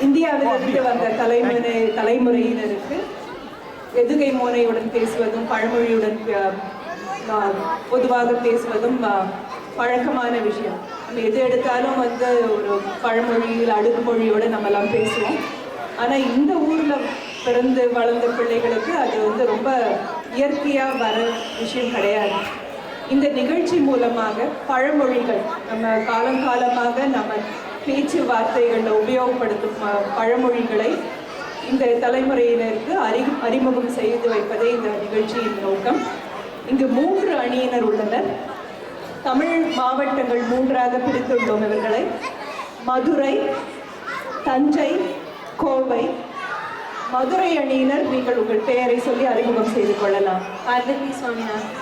இந்தியாவிலிருந்து வந்த தலைமுறையினருக்கு எதுகை மோனையுடன் பேசுவதும் பழமொழியுடன் பொதுவாக பேசுவதும் பழக்கமான விஷயம். நம்ம எது எடுத்தாலும் ஒரு பழமொழியில் அடுக்குமொழியோடு நம்மெல்லாம் பேசுவோம். ஆனால் இந்த ஊரில் பிறந்து வளர்ந்த பிள்ளைகளுக்கு அது ரொம்ப இயற்கையாக வர விஷயம் கிடையாது. இந்த நிகழ்ச்சி மூலமாக பழமொழிகள் நம்ம காலங்காலமாக நம்ம பேச்சு வார்த்தைகளில் உபயோகப்படுத்தும் பழமொழிகளை இந்த தலைமுறையினருக்கு அறிமுகம் செய்து வைப்பதே இந்த நிகழ்ச்சியின் நோக்கம். இங்கு 3 அணியினர் உள்ளனர். தமிழ் மாவட்டங்கள் 3ஆக பிரித்துள்ளோம் இவர்களை. மதுரை, தஞ்சை, கோவை. மதுரை அணியினர், நீங்கள் உங்கள் பெயரை சொல்லி அறிமுகம் செய்து கொள்ளலாம். பார்வதி சுவாமிநாதன்,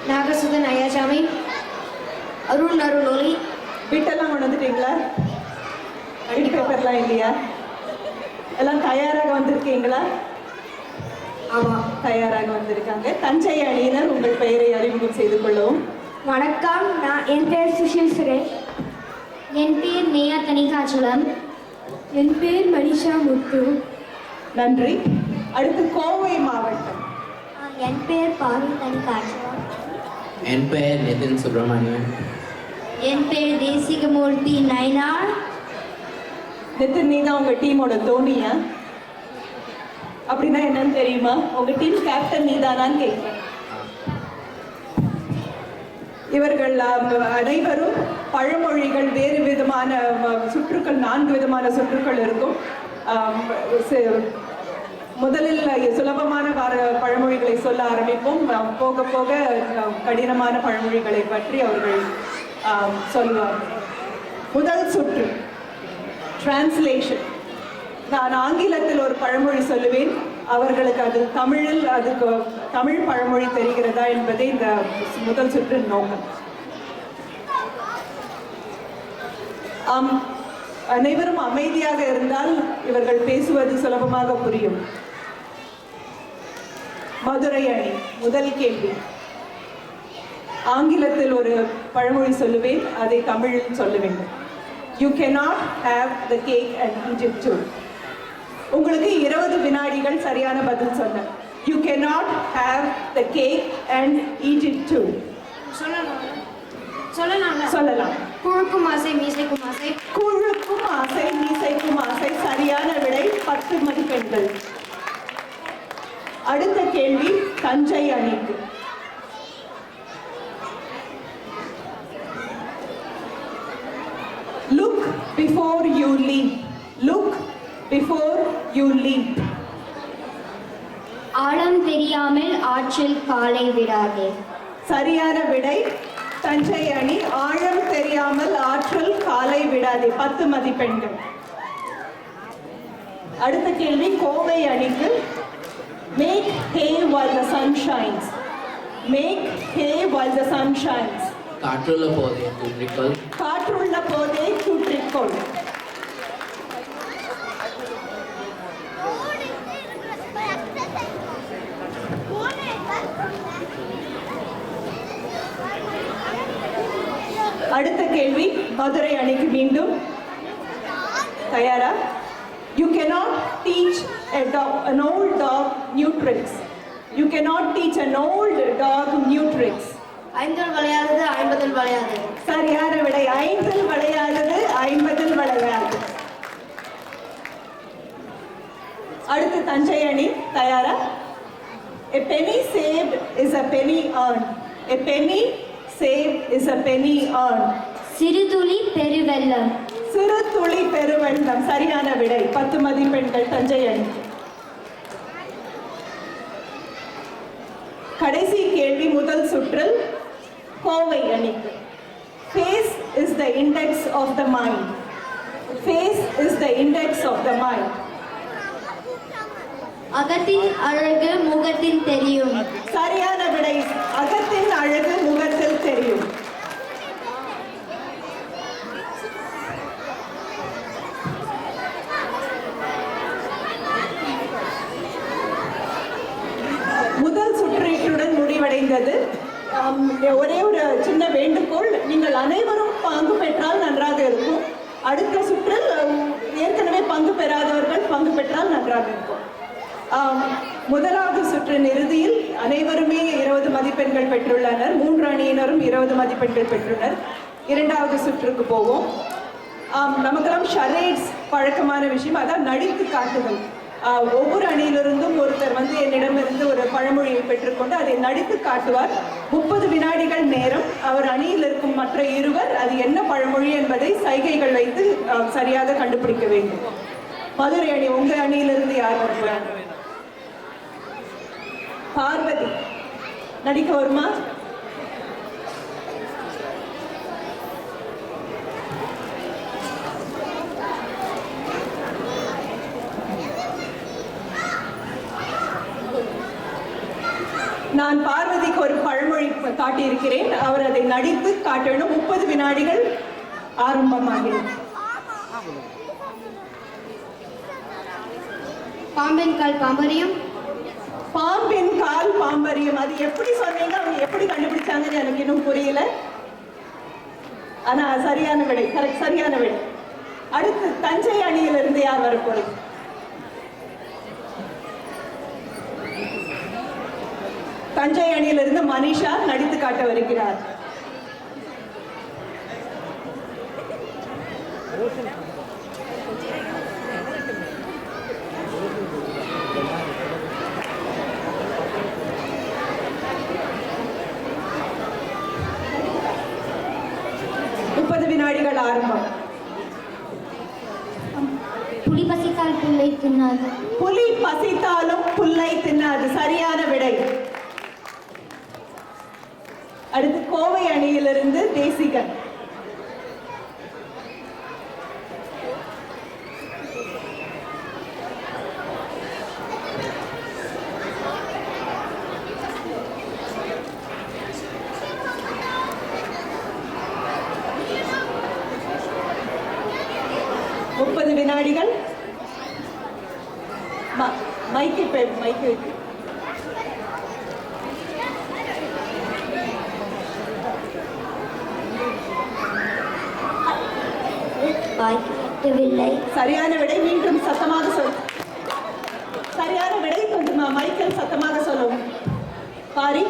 நாகசுதன் ஐயாசாமி, அருண் அருளொலி. பிட்டெல்லாம் கொண்டு வந்துட்டீங்களா? ஐடி பேப்பர்லாம் இல்லையா? எல்லாம் தயாராக வந்திருக்கீங்களா? ஆமாம், தயாராக வந்திருக்காங்க. தஞ்சை அணியினர், உங்கள் பெயரை அறிமுகம் செய்து கொள்ளவும். வணக்கம், என் பேர் சுஷில் சுரேஷ். என் பேர் நேயா தனிகாச்சலம். என் பேர் மனிஷா முத்து. நன்றி. அடுத்து கோவை மாவட்டம். என் பேர் பாவி தனிகாச்சலம். என் பெயர் நிதின் சுப்பிரமணியன். என் பேர் தேசிகமூர்த்தி நயினார். நிதின், நீ தான் உங்கள் டீமோட தோனியா? அப்படின்னா என்னன்னு தெரியுமா? உங்கள் டீம் கேப்டன் நீ தானான்னு கேட்குறேன். இவர்கள் அனைவரும் பழமொழிகள், வேறு விதமான சுற்றுக்கள், 4 விதமான சுற்றுக்கள் இருக்கும். முதலில் சுலபமான பழமொழிகளை சொல்ல ஆரம்பிப்போம். போக போக கடினமான பழமொழிகளை பற்றி அவர்கள் சொல்லுவார்கள். முதல் சுற்று டிரான்ஸ்லேஷன். நான் ஆங்கிலத்தில் ஒரு பழமொழி சொல்லுவேன், அவர்களுக்கு அது தமிழில் அதுக்கு தமிழ் பழமொழி தெரிகிறதா என்பதே இந்த முதல் சுற்றின் நோக்கம். அனைவரும் அமைதியாக இருந்தால் இவர்கள் பேசுவது சுலபமாக புரியும். மதுரை அணி, முதல் கேள்வி. ஆங்கிலத்தில் ஒரு பழமொழி சொல்லுவேன், அதை தமிழில் சொல்ல வேண்டும். You cannot have the cake and eat it too. உங்களுக்கு 20 வினாடிகள் சரியான பதில் சொல்ல. You cannot have the cake and eat it too. சொல்லலாம். குழுக்கும் ஆசை மீசைக்கும் ஆசை. குழுக்கும் ஆசை மீசைக்கும் ஆசை. சரியான விடை, 10 மதிப்பெண்கள். அடுத்த கேள்வி தஞ்சை அணிக்கு. Look before you leap. Look before you leap. ஆழம் தெரியாமல் ஆற்றில் காலை விடாதே. சரியான விடை, தஞ்சை அணி. ஆழம் தெரியாமல் ஆற்றில் காலை விடாதே, 10 மதிப்பெண்கள். அடுத்த கேள்வி கோவை அணிக்கு. Make hay while the sun shines. Make hay while the sun shines. காற்றுள்ள போதே தூற்றிக்கொள். காற்றுள்ள போதே தூற்றிக்கொள். அடுத்த கேள்வி மதுரை அணிக்கு மீண்டும். தயாரா? You cannot teach an old dog new tricks. You cannot teach an old dog new tricks. 5 விளையாதது 50 விளையாது. சரியான விடை, 5 விளையாதது 50 விளையாது. அடுத்து தஞ்சை அணி. தயாரா? A penny saved is a penny earned. A penny saved is a penny earned. சிறுதுளி பெருவெள்ளம். சிறு துளி பெருவெள்ளம். சரியான விடை, 10 மதிப்பெண்கள் தஞ்சை அணிக்கு. கடைசி கேள்வி முதல் சுற்றில் கோவை அணிக்கு. Face is the index of the mind. Face is the index of the mind. அகத்தின் அழகு முகத்தில் தெரியும். சரியான விடை, அகத்தின் அழகு முகத்தில் தெரியும். முதல் சுற்றீட்டுடன் முடிவடைந்தது. ஒரே ஒரு சின்ன வேண்டுகோள், நீங்கள் அனைவரும் பங்கு பெற்றால் நன்றாக இருக்கும். அடுத்த சுற்றில் பங்கு பெற்றால் நன்றாக இருக்கும். முதலாவது சுற்றின் இறுதியில் அனைவருமே 20 மதிப்பெண்கள் பெற்றுள்ளனர். 3 அணியினரும் 20 மதிப்பெண்கள் பெற்றுள்ளனர். இரண்டாவது சுற்றுக்கு போவோம். நமக்கெல்லாம் ஷரேட்ஸ் பழக்கமான விஷயம், அதான் நடித்து காட்டுதல். ஒவ்வொரு அணியிலிருந்தும் ஒருத்தர் வந்து என்னிடமிருந்து ஒரு பழமொழியை பெற்றுக்கொண்டு அதை நடித்து காட்டுவார். 30 வினாடிகள் நேரம். அவர் அணியில் இருக்கும் மற்ற இருவர் அது என்ன பழமொழி என்பதை சைகைகள் வைத்து சரியாக கண்டுபிடிக்க வேண்டும். மதுரை அணி, உங்க அணியிலிருந்து யார் வருவார்? பார்வதி நடிக்க வருமா? நான் பார்வதிக்கு ஒரு பழமொழி காட்டியிருக்கிறேன். அவர் அதை நடித்து காட்டணும். 30 வினாடிகள் ஆரம்பமாகிறது. பாம்பின் கால் பாம்பரியம். பாம்பின் கால் பாம்பரியம். அது எப்படி சொன்னீங்க? அவங்க எப்படி கண்டுபிடிச்சாங்கன்னு எனக்கு இன்னும் புரியல. ஆனா சரியான விடை, கரெக்ட், சரியான விடை. அடுத்து தஞ்சை அணியிலிருந்து யார் வரப்போறீங்க? தஞ்சை அணியிலிருந்து மனிஷா நடித்து காட்ட வருகிறார். வினாடிகள் ஆரம்பம். புலி பசித்தால் புல்லை தின்னாது. புலி பசித்தாலும் புல்லை தின்னாது, சரியான விடை. அடுத்து கோவை அணியிலிருந்து தேசிகன். வினாடிகள். மைக்கு மைக்கு சரியான விடை. மீண்டும் சத்தமாக சொல். சரியான விடை. கொஞ்சம் மைக்கேல் சத்தமாக சொல்லவும். பாரி.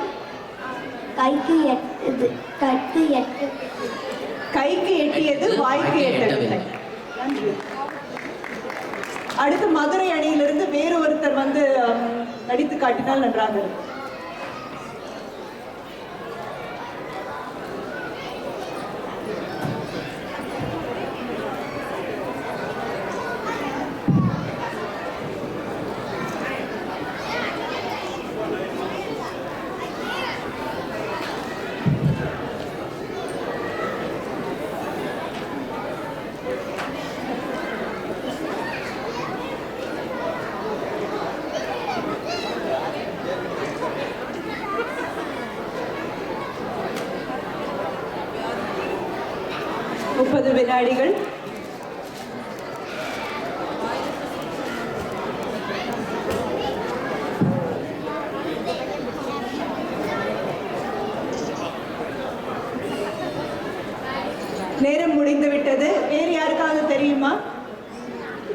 கைக்கு எட்டது, கட்டு எட்டு. கைக்கு எட்டியது வாய்க்கு எட்டவில்லை. அடுத்து மதுரை அணியிலிருந்து வேறு ஒருத்தர் வந்து நடித்து காட்டினால் நன்றாக இருக்கும். வினாடிகள். நேரம் முடிந்து விட்டது. வேறு யாருக்காவது தெரியுமா?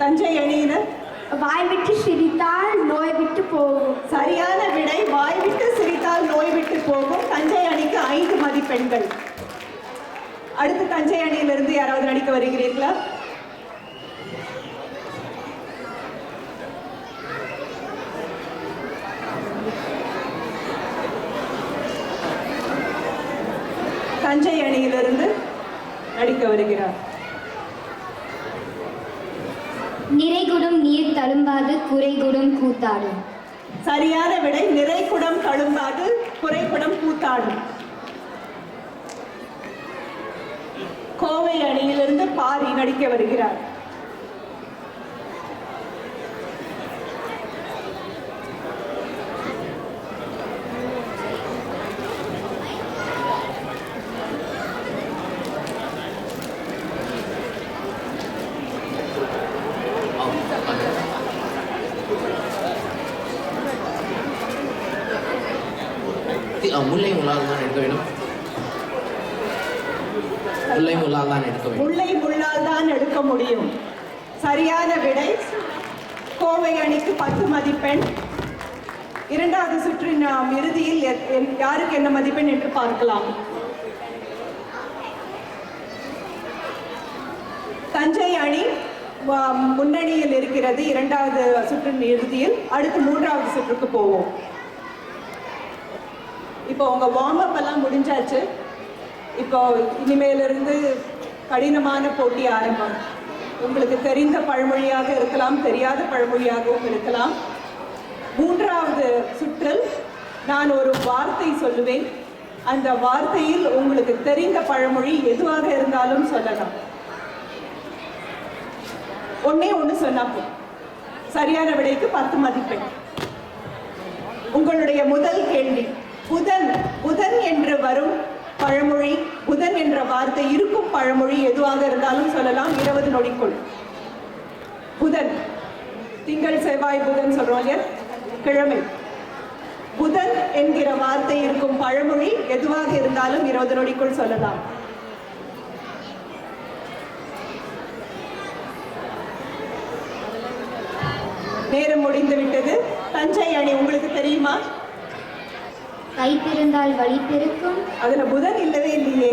தஞ்சை அணியினர். வாய் விட்டு சிரித்தால் நோய் விட்டு போகும். சரியான விடை. வாய் விட்டு சிரித்தால் நோய் விட்டு போகும். தஞ்சை அணிக்கு 5 மதிப்பெண்கள். அடுத்து தஞ்சை அணியிலிருந்து யாராவது நடிக்க வருகிறீர்களா? தஞ்சை அணியிலிருந்து நடிக்க வருகிறார். நிறைகுடம் நீர் தழும்பாது, குறைகுடம் கூத்தாடும். சரியான விடை. நிறைகுடம் தழும்பாது, குறைகுடம் கூத்தாடும். கோவை அணியிலிருந்து பாரி நடிக்க வருகிறார். முல்லை முள்ளால் தான் எடுக்க வேண்டும். முல்லை முள்ளால் தான் எடுக்க வேண்டும். முல்லை முள்ளால் தான் எடுக்க முடியும். சரியான விடை. கோவை அணிக்கு 10 மதிப்பெண். இரண்டாவது சுற்றின் இறுதியில் யாருக்கு என்ன மதிப்பெண் என்று பார்க்கலாம். தஞ்சை அணி முன்னணியில் இருக்கிறது இரண்டாவது சுற்றின் இறுதியில். அடுத்து மூன்றாவது சுற்றுக்கு போவோம். இப்போ உங்க வார்ம் அப் எல்லாம் முடிஞ்சாச்சு. இப்போ இனிமேலிருந்து கடினமான போட்டி ஆரம்பம். உங்களுக்கு தெரிந்த பழமொழியாக இருக்கலாம், தெரியாத பழமொழியாகவும் இருக்கலாம். மூன்றாவது சுற்றில் நான் ஒரு வார்த்தை சொல்லுவேன். அந்த வார்த்தையில் உங்களுக்கு தெரிந்த பழமொழி எதுவாக இருந்தாலும் சொல்லலாம். ஒண்ணே ஒன்று சொன்னா போதும். சரியான விடைக்கு 10 மதிப்பெண். உங்களுடைய முதல் கேள்வி, புதன் புதன் என்று வரும் பழமொழி, புதன் என்ற வார்த்தை இருக்கும் பழமொழி எதுவாக இருந்தாலும் சொல்லலாம். 20 நொடிக்குள். புதன், திங்கள் செவ்வாய் புதன் சொல்றோம் இல்லையா, கிழமை. புதன் என்கிற வார்த்தை இருக்கும் பழமொழி எதுவாக இருந்தாலும் 20 நொடிக்குள் சொல்லலாம். நேரம் முடிந்து விட்டது. தஞ்சை அணி உங்களுக்கு தெரியுமா? தை பிறந்தால் வழி பிறக்கும். அதுல புதன் இல்லவே இல்லையே.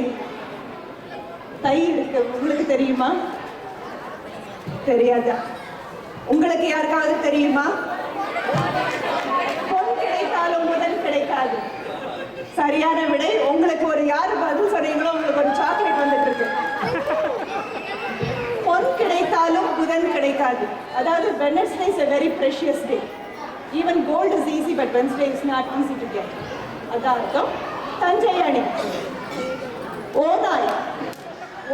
தை இருக்கு, உங்களுக்கு தெரியுமா? தெரியாதா? உங்களுக்கு யாருக்காவது தெரியுமா? பொன் கிடைத்தாலும் புதன் கிடைக்காது. சரியான விடை. உங்களுக்கு ஒரு யாரு பதில் சொன்னீங்களோ உங்களுக்கு ஒரு சாக்லேட் வந்துட்டு இருக்கு. பொன் கிடைத்தாலும் புதன் கிடைக்காது. அதாவது Wednesday is a very precious day. Even gold is easy, but Wednesday is not easy to get. அதான் அர்த்தம். தஞ்சை அணி ஓநாய்,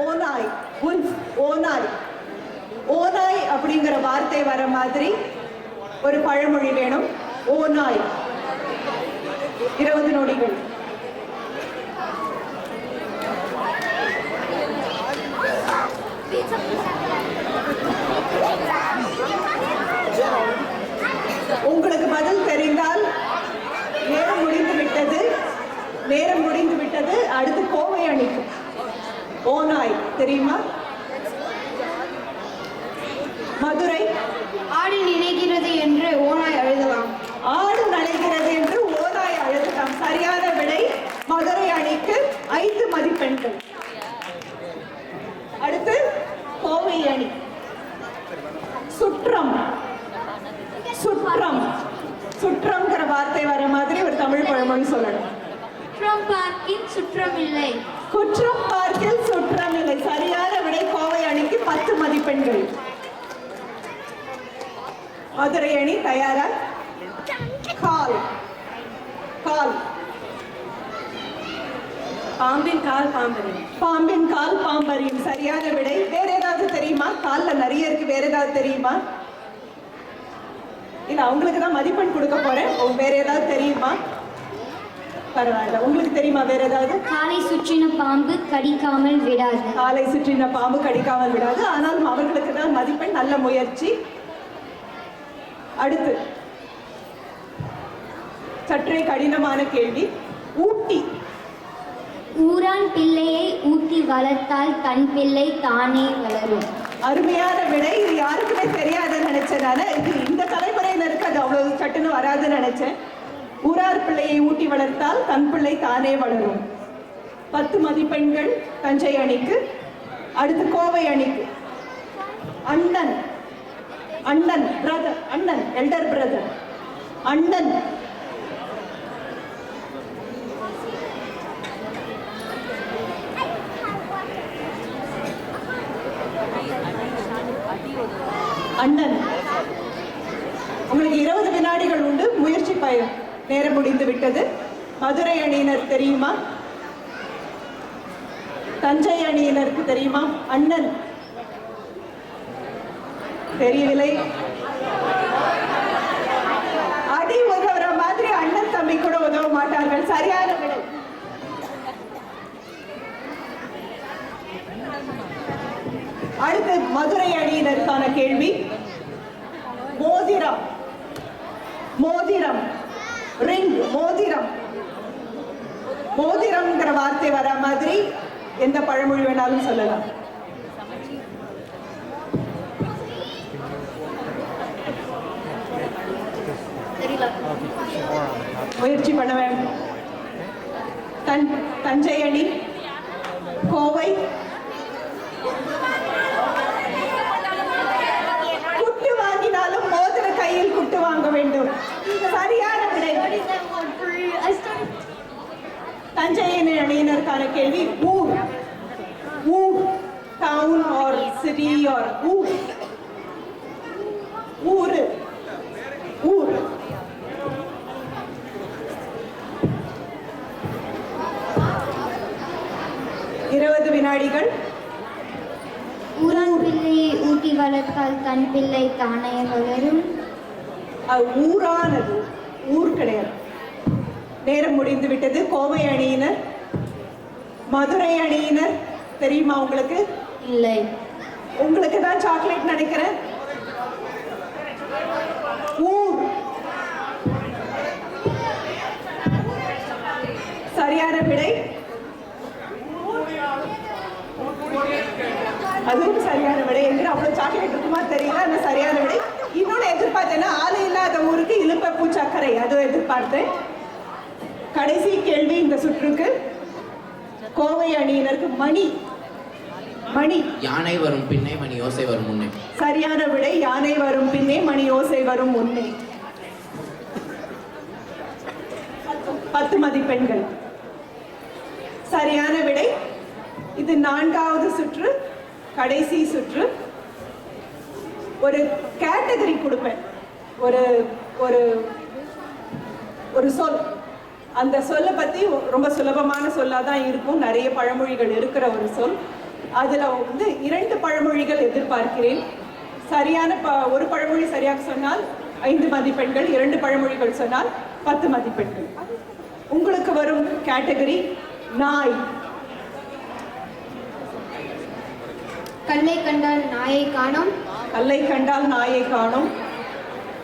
ஓநாய், wolf, ஓநாய். ஓநாய் அப்படிங்கிற வார்த்தை வர மாதிரி ஒரு பழமொழி வேணும். ஓநாய். 20 நொடிகள். உங்களுக்கு பதில் தெரிந்தால் நேரம் முடிந்து விட்டது. நேரம் முடிந்து விட்டது. அடுத்து கோவை அணிக்கு. ஓநாய் தெரியுமா? மதுரை. ஆடு நினைக்கிறது என்று ஓநாய் அழுதலாம். ஆடு நனைகிறது என்று ஓநாய் அழுதலாம். சரியான விடை. மதுரை அணிக்கு 5 மதிப்பெண்கள். அடுத்து கோவை அணி. சுற்றம். சுற்றம். சுற்றம்ங்கிற வார்த்தை வர மாதிரி ஒரு தமிழ் பழமொழி சொல்லணும். குற்றம் பார்க்கின் சுற்றம் இல்லை. குற்றம் பார்க்கில் சுற்றம் இல்லை. சரியான விடை. கோவை அணிக்கு 10 மதிப்பெண்கள். மதுரை அணி தயாரா? கால். கால். பாம்பின் கால் பாம்பரியும். பாம்பின் கால் பாம்பரியும். சரியான விடை. வேற ஏதாவது தெரியுமா? கால்ல நிறைய இருக்கு. வேற ஏதாவது தெரியுமா? இல்ல, அவங்களுக்கு தான் மதிப்பெண் கொடுக்க போறேன். வேற ஏதாவது தெரியுமா? பரவாயில்ல. உங்களுக்கு தெரியுமா வேற ஏதாவது? காலை சுற்றின பாம்பு கடிக்காமல் விடாது. காலை சுற்றின பாம்பு கடிக்காமல் விடாது. ஆனாலும் அவர்களுக்கு தான் மதிப்பெண். நல்ல முயற்சி. அடுத்து சற்றே கடினமான கேள்வி. ஊட்டி. ஊரான் பிள்ளையை ஊட்டி வளர்த்தால் தன் பிள்ளை தானே வளரும். அருமையான விடை. இது யாருக்குமே தெரியாதுன்னு நினைச்சேன். இது இந்த தலைமுறையினருக்கு அது அவ்வளவு சட்டுன்னு வராதுன்னு நினைச்சேன். ஊரார் பிள்ளையை ஊட்டி வளர்த்தால் தன் பிள்ளை தானே வளரும். 10 மதிப்பெண்கள் தஞ்சை அணிக்கு. அடுத்து கோவை அணிக்கு. அண்ணன். அண்ணன் பிரதர். அண்ணன் எல்டர் பிரதர். அண்ணன். அண்ணன். உங்களுக்கு 20 வினாடிகள் உண்டு. முயற்சி பயம். நேரம் முடிந்து விட்டது. மதுரை அணியினர் தெரியுமா? தஞ்சை அணியினருக்கு தெரியுமா? அண்ணன் தெரியவில்லை. அடி உதவுற மாதிரி அண்ணன் தம்பி கூட உதவ மாட்டார்கள். சரியான விடை. அடுத்து மதுரை அணியினருக்கான கேள்வி. மோதிரம். மோதிரம். ரிங். மோதிரம். மோதிரம்ங்கிற வார்த்தை வர மாதிரி எந்த பழமொழி வேணாலும் சொல்லலாம். முயற்சி பண்ண வேண்டும். தஞ்சை அணி, கோவை, குட்டு வாங்கினாலும் மோதிர கையில் குட்டு வாங்க வேண்டும். சரியான விடை. தஞ்சை அணியினருக்கான கேள்வி ஊர். ஊர், டவுன் ஆர் சிட்டி ஆர் ஊர். ஊரு, ஊர். இருபது வினாடிகள். ஊரான் பிள்ளையை ஊட்டி வளர்த்தால் தன் பிள்ளை தானே வளரும். ஊரானது, ஊர் கிடையாது. நேரம் முடிந்து விட்டது. கோவை அணியினர், மதுரை அணியினர் தெரியுமா உங்களுக்கு? இல்லை. உங்களுக்கு தான் சாக்லேட் நினைக்கிறேன். ஊர். சரியான விடை. அதுவும் சரியான விடை. என்று அவ்வளவு சாக்லேட் இருக்குமா தெரியல. அந்த சரியான விடை. இன்னொன்னு எதிர்பார்த்தேன்னா ஆளு இல்லாத ஊருக்கு இலுப்பப்பூ சர்க்கரை, அதுவும் எதிர்பார்த்தேன். கடைசி கேள்வி இந்த சுற்றுக்கு. கோவை அணியினருக்கு மணி. மணி. யானை வரும் பின்னே மணி ஓசை வரும் முன்னே. சரியான விடை. யானை வரும் பின்னே மணி ஓசை வரும் முன்னே. 10 மதிப்பெண்கள். சரியான விடை. இது 4வது சுற்று, கடைசி சுற்று. ஒரு கேட்டகரி கொடுப்பேன். ஒரு ஒரு ஒரு சொல். அந்த சொல்லை பற்றி ரொம்ப சுலபமான சொல்லாக தான் இருக்கும். நிறைய பழமொழிகள் இருக்கிற ஒரு சொல். அதில் 2 பழமொழிகள் எதிர்பார்க்கிறேன். சரியான ஒரு பழமொழி சரியாக சொன்னால் 5 மதிப்பெண்கள், 2 பழமொழிகள் சொன்னால் 10 மதிப்பெண்கள். உங்களுக்கு வரும் கேட்டகரி நாய். கல்லை கண்டால் நாயை காணோம். கல்லை கண்டால் நாயை காணோம்.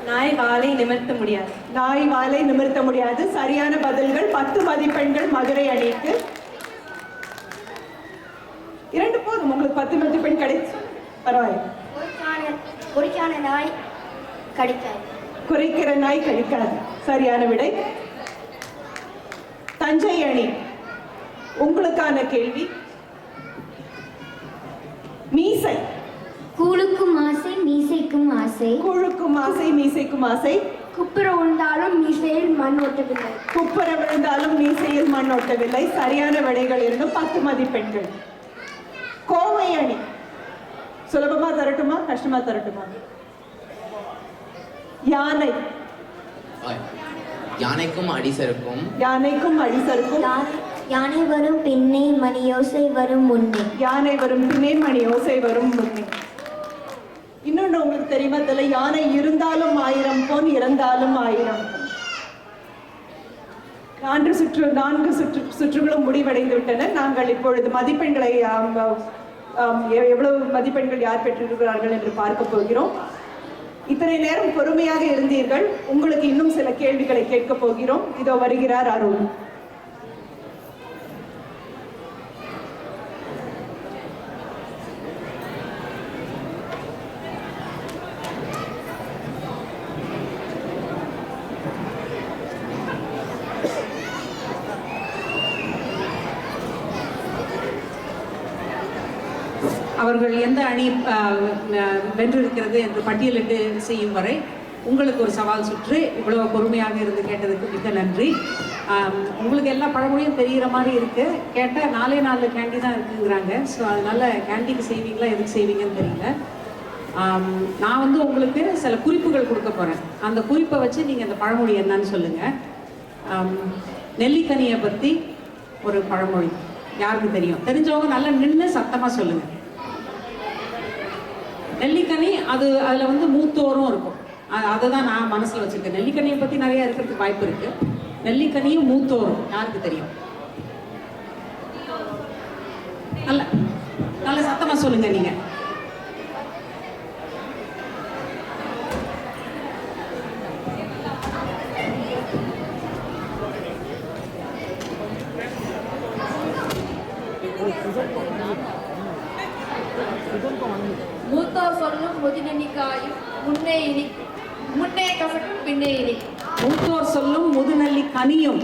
நாய் வாலை நிமிர்த்த முடியாது. நாய் வாலை நிமிர்த்த முடியாது. சரியான பதில்கள். 10 மதிப்பெண்கள் மதுரை அணிக்கு. 2 போதும். உங்களுக்கு 10 மதிப்பெண் கிடைச்சு பரவாயில்லை. குறிக்கான நாய் கடிக்காது. குறைக்கிற நாய் கடிக்காது. சரியான விடை. தஞ்சை அணி, உங்களுக்கான கேள்வி. மீசை. கூழுக்கும் ஆசை, மீசைக்கும் ஆசை. கூழுக்கும் ஆசை, மீசைக்கும் ஆசை. குப்புற விழுந்தாலும் மீசையில் மண் ஒட்டவில்லை. குப்புற விழுந்தாலும் மீசையில் மண் ஒட்டவில்லை. சரியான விடைகள் இருந்தும் 10 மதிப்பெண்கள். கோவை அணி, சுலபமா தரட்டுமா கஷ்டமா தரட்டுமா? யானை. யானைக்கும் அடிசருக்கும். யானைக்கும் அடிசருக்கும். யானை வரும் பின்னே மணி யோசை வரும் முன்னே. யானை வரும் பின்னே மணி ஓசை வரும் முன்னே. இன்னொன்று உங்களுக்கு தெரியுமா தெரியல, யானை இருந்தாலும் 1000 பொன், இறந்தாலும் 1000 பொன். 4 சுற்றுகளும் முடிவடைந்து விட்டன. நாங்கள் இப்பொழுது மதிப்பெண்களை எவ்வளவு மதிப்பெண்கள் யார் பெற்றிருக்கிறார்கள் என்று பார்க்க போகிறோம். இத்தனை நேரம் பொறுமையாக இருந்தீர்கள். உங்களுக்கு இன்னும் சில கேள்விகளை கேட்க போகிறோம். இதோ வருகிறார் அருண். அவர்கள் எந்த அணி வென்றிருக்கிறது என்று பட்டியலிட்டு செய்யும் வரை உங்களுக்கு ஒரு சவால் சுற்று. இவ்வளவு பொறுமையாக இருந்து கேட்டதுக்கு மிக நன்றி. உங்களுக்கு எல்லா பழமொழியும் தெரிகிற மாதிரி இருக்குது. கேட்டால் 4 கேண்டி தான் இருக்குங்கிறாங்க. ஸோ அதனால் கேண்டிக்கு செய்வீங்களா எதுக்கு செய்வீங்கன்னு தெரியல. நான் உங்களுக்கு சில குறிப்புகள் கொடுக்க போகிறேன். அந்த குறிப்பை வச்சு நீங்கள் அந்த பழமொழி என்னன்னு சொல்லுங்கள். நெல்லிக்கனியை பற்றி ஒரு பழமொழி யாருக்கு தெரியும்? தெரிஞ்சவங்க நல்லா நின்று சத்தமாக சொல்லுங்கள். நெல்லிக்கனி அதில் மூத்தோரும் இருக்கும். அதை தான் நான் மனசில் வச்சுருக்கேன். நெல்லிக்கனியை பற்றி நிறைய இருக்கிறதுக்கு வாய்ப்பு இருக்குது. நெல்லிக்கனியும் மூத்தோரும் யாருக்கு தெரியும்? நல்ல சத்தமாக சொல்லுங்கள் நீங்கள். மூத்தோர் சொல்லும் முதிநெல்லிக்காயும் முன்னே கசக்கும் பின்னே இனிக்கும். மூத்தோர் சொல்லும் முதுநெல்லி கனியும்,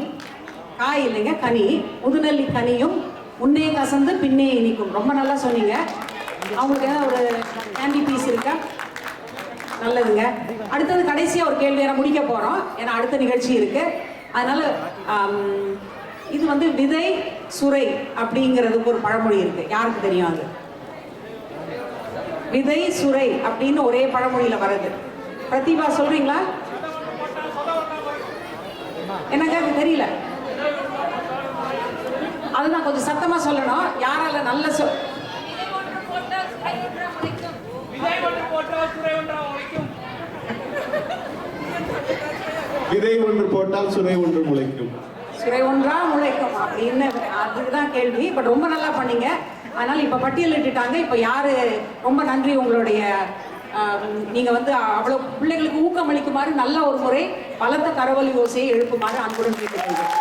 காய் இல்லைங்க கனி, முதுநெல்லி கனியும் முன்னே கசந்து பின்னே இனிக்கும். ரொம்ப நல்லா சொன்னீங்க. அவங்களுக்கு ஏதாவது ஒரு கேண்டி பீஸ் இருக்கா? நல்லதுங்க. அடுத்தது கடைசியாக ஒரு கேள்வி வேற முடிக்க போகிறோம், ஏன்னா அடுத்த நிகழ்ச்சி இருக்கு. அதனால இது வந்து விதை சுரை அப்படிங்கிறதுக்கு ஒரு பழமொழி இருக்கு. யாருக்கு தெரியும் அது? விதை சுரை அப்படின்னு ஒரே பழமொழியில வருது. பிரதிபா சொல்றீங்களா? எனக்கு அது தெரியல. அதுதான் கொஞ்சம் சத்தமா சொல்லணும். யாரால நல்ல விதை ஒன்று போட்டால் சுரை ஒன்று முளைக்கும். சுரை ஒன்றா முளைக்கும் அப்படின்னு அதுதான் கேள்வி. பட் ரொம்ப நல்லா பண்ணீங்க. அதனால இப்ப பட்டியலிட்டுட்டாங்க. இப்ப யாரு ரொம்ப நன்றி. உங்களுடைய நீங்க வந்து அவ்வளவு பிள்ளைகளுக்கு ஊக்கம் அளிக்குமாறு நல்ல ஒரு முறை பலத்த கரவொலி ஓசையை எழுப்புமாறு அன்புடன் கேட்டுக்கொள்கிறேன்.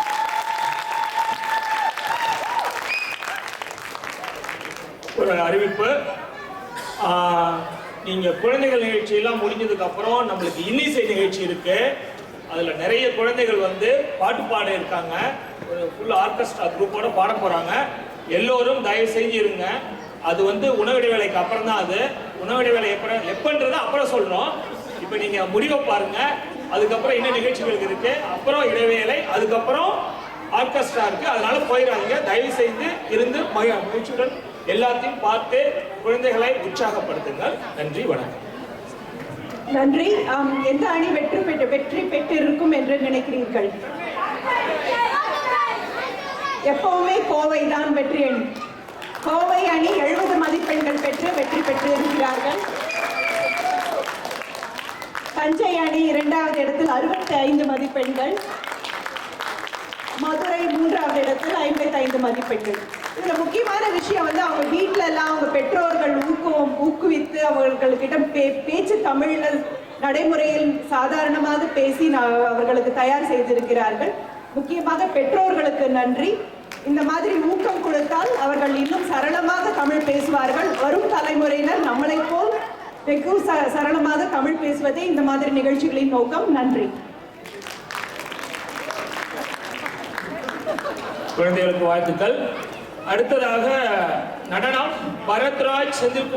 ஒரு அறிவிப்பு. நீங்கள் குழந்தைகள் நிகழ்ச்சியெல்லாம் முடிஞ்சதுக்கு அப்புறம் நம்மளுக்கு இன்னிசை நிகழ்ச்சி இருக்கு. அதில் நிறைய குழந்தைகள் வந்து பாட்டு பாட இருக்காங்க. ஒரு ஃபுல் ஆர்கெஸ்ட்ரா குரூப்போட பாட போகிறாங்க. எல்லோரும் தயவு செஞ்சு இருங்க. அது வந்து உணவிட வேலைக்கு அப்புறம் தான். அது உணவிட வேலை எப்பன்றதை அப்புறம் சொல்கிறோம். இப்போ நீங்கள் முடிவை பாருங்கள். அதுக்கப்புறம் என்ன நிகழ்ச்சிகளுக்கு இருக்கு, அப்புறம் இடைவேளை, அதுக்கப்புறம் ஆர்கெஸ்ட்ரா இருக்கு. அதனால போயிடாதீங்க. தயவு செய்து இருந்து மகிழ்ச்சியுடன் எல்லாத்தையும் பார்த்து குழந்தைகளை உற்சாகப்படுத்துங்கள். நன்றி, வணக்கம். நன்றி. எந்த அணி வெற்றி பெற்றிருக்கும் என்று நினைக்கிறீர்கள்? எப்பவுமே கோவை தான் வெற்றி அணி. கோவை அணி 70 மதிப்பெண்கள் பெற்று வெற்றி பெற்று இருக்கிறார்கள். தஞ்சை அணி 2வது இடத்தில் 65 மதிப்பெண்கள். மதுரை 3வது இடத்தில் 55 மதிப்பெண்கள். இதுல முக்கியமான விஷயம் வந்து அவங்க வீட்டுல எல்லாம் அவங்க பெற்றோர்கள் ஊக்குவித்து அவர்களுக்கிட்ட பேச்சு தமிழ்ல நடைமுறையில் சாதாரணமாக பேசி அவர்களுக்கு தயார் செய்திருக்கிறார்கள். முக்கியமாக பெற்றோர்களுக்கு நன்றி. இந்த மாதிரி ஊக்கம் கொடுத்தால் அவர்கள் இன்னும் சரளமாக தமிழ் பேசுவார்கள். வரும் தலைமுறையினர் நம்மளை போல் வெகு சரளமாக தமிழ் பேசுவதே இந்த மாதிரி நிகழ்ச்சிகளின் நோக்கம். நன்றி. குழந்தைகளுக்கு வாழ்த்துக்கள். அடுத்ததாக நடனம் பரத்ராஜ் செந்தில்குமார்.